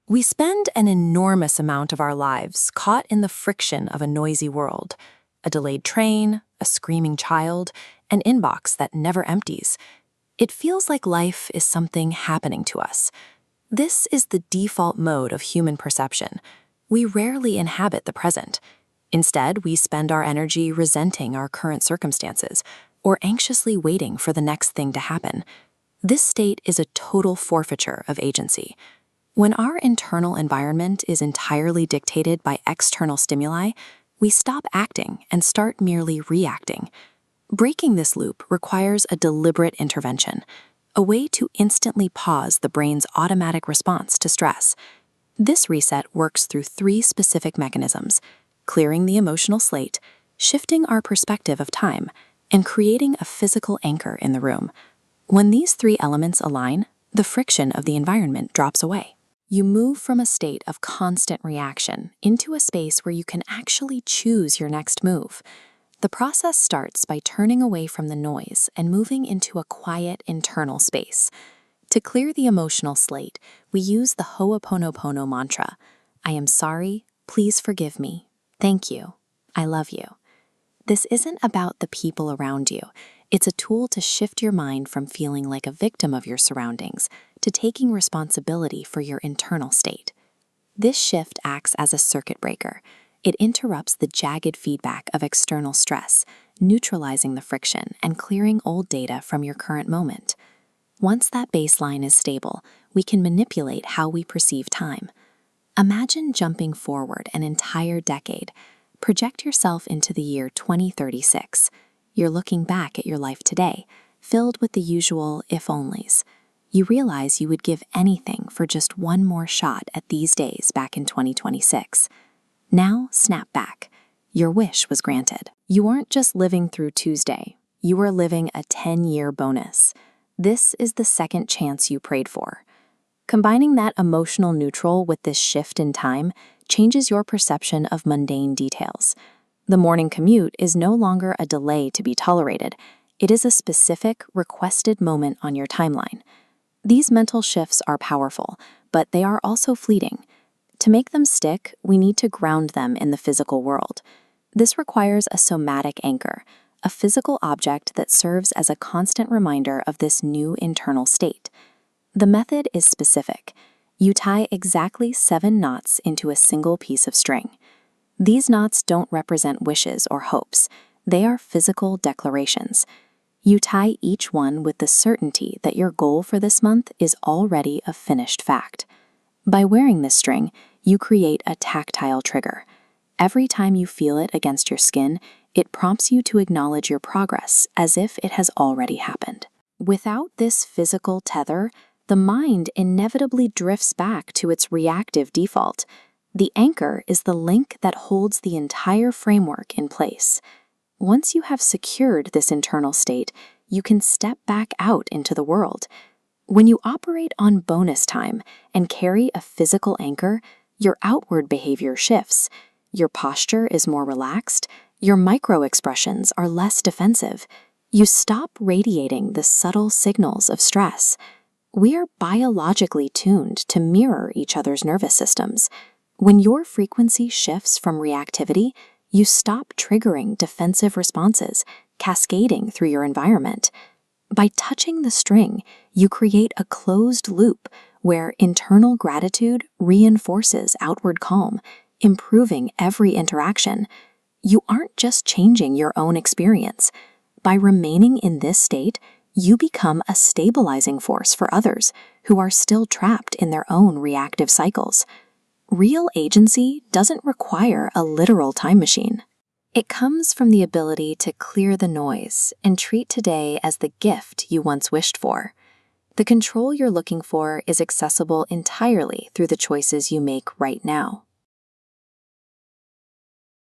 We spend an enormous amount of our lives caught in the friction of a noisy world. A delayed train, a screaming child, an inbox that never empties. It feels like life is something happening to us. This is the default mode of human perception. We rarely inhabit the present. Instead, we spend our energy resenting our current circumstances or anxiously waiting for the next thing to happen. This state is a total forfeiture of agency. When our internal environment is entirely dictated by external stimuli, we stop acting and start merely reacting. Breaking this loop requires a deliberate intervention, a way to instantly pause the brain's automatic response to stress. This reset works through 3 specific mechanisms: clearing the emotional slate, shifting our perspective of time, and creating a physical anchor in the room. When these 3 elements align, the friction of the environment drops away. You move from a state of constant reaction into a space where you can actually choose your next move. The process starts by turning away from the noise and moving into a quiet internal space. To clear the emotional slate, we use the Ho'oponopono mantra: I am sorry, please forgive me, thank you, I love you. This isn't about the people around you. It's a tool to shift your mind from feeling like a victim of your surroundings to taking responsibility for your internal state. This shift acts as a circuit breaker. It interrupts the jagged feedback of external stress, neutralizing the friction and clearing old data from your current moment. Once that baseline is stable, we can manipulate how we perceive time. Imagine jumping forward an entire decade. Project yourself into the year 2036. You're looking back at your life today, filled with the usual if-onlys. You realize you would give anything for just one more shot at these days back in 2026. Now, snap back. Your wish was granted. You aren't just living through Tuesday. You are living a 10-year bonus. This is the second chance you prayed for. Combining that emotional neutral with this shift in time changes your perception of mundane details. The morning commute is no longer a delay to be tolerated. It is a specific, requested moment on your timeline. These mental shifts are powerful, but they are also fleeting. To make them stick, we need to ground them in the physical world. This requires a somatic anchor, a physical object that serves as a constant reminder of this new internal state. The method is specific. You tie exactly 7 knots into a single piece of string. These knots don't represent wishes or hopes. They are physical declarations. You tie each one with the certainty that your goal for this month is already a finished fact. By wearing this string, you create a tactile trigger. Every time you feel it against your skin, it prompts you to acknowledge your progress as if it has already happened. Without this physical tether, the mind inevitably drifts back to its reactive default. The anchor is the link that holds the entire framework in place. Once you have secured this internal state, you can step back out into the world. When you operate on bonus time and carry a physical anchor, your outward behavior shifts. Your posture is more relaxed. Your micro-expressions are less defensive. You stop radiating the subtle signals of stress. We are biologically tuned to mirror each other's nervous systems. When your frequency shifts from reactivity, you stop triggering defensive responses, cascading through your environment. By touching the string, you create a closed loop where internal gratitude reinforces outward calm, improving every interaction. You aren't just changing your own experience. By remaining in this state, you become a stabilizing force for others who are still trapped in their own reactive cycles. Real agency doesn't require a literal time machine. It comes from the ability to clear the noise and treat today as the gift you once wished for. The control you're looking for is accessible entirely through the choices you make right now.